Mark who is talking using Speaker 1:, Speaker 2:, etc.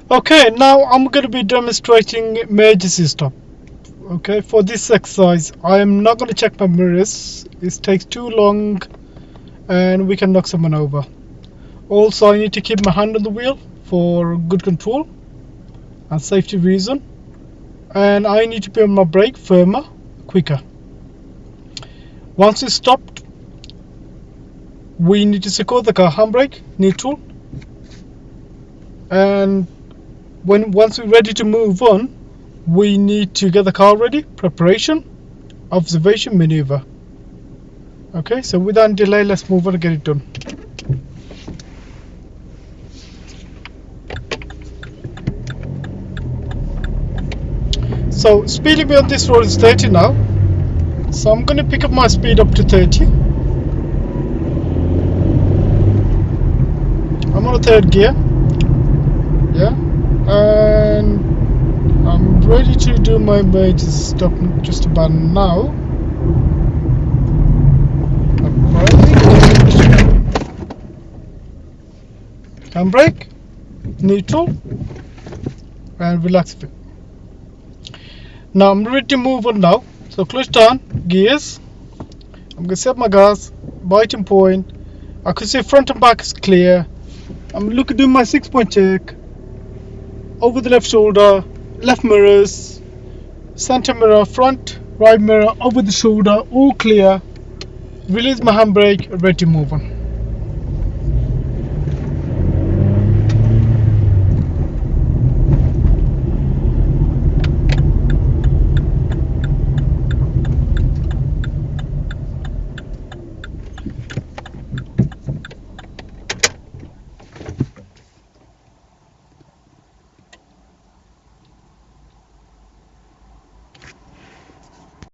Speaker 1: Okay, now I'm going to be demonstrating emergency stop. Okay, for this exercise, I am not going to check my mirrors. It takes too long and we can knock someone over. Also, I need to keep my hand on the wheel for good control and safety reason. And I need to be on my brake firmer, quicker. Once it's stopped, we need to secure the car handbrake, neutral. And once we're ready to move on, we need to get the car ready, preparation, observation, maneuver. Okay, so without delay, let's move on and get it done. So speed limit on this road is 30 now, so I'm going to pick up my speed up to 30. I'm on a third gear, yeah, and I'm ready to do my emergency stop just about now. Handbrake, neutral, and relax a bit. Now I'm ready to move on now. So clutch down, gears. I'm going to set my gas, biting point. I can see front and back is clear. I'm looking to do my 6-point check. Over the left shoulder, left mirrors, center mirror, front, right mirror, over the shoulder, all clear. Release my handbrake, ready to move on.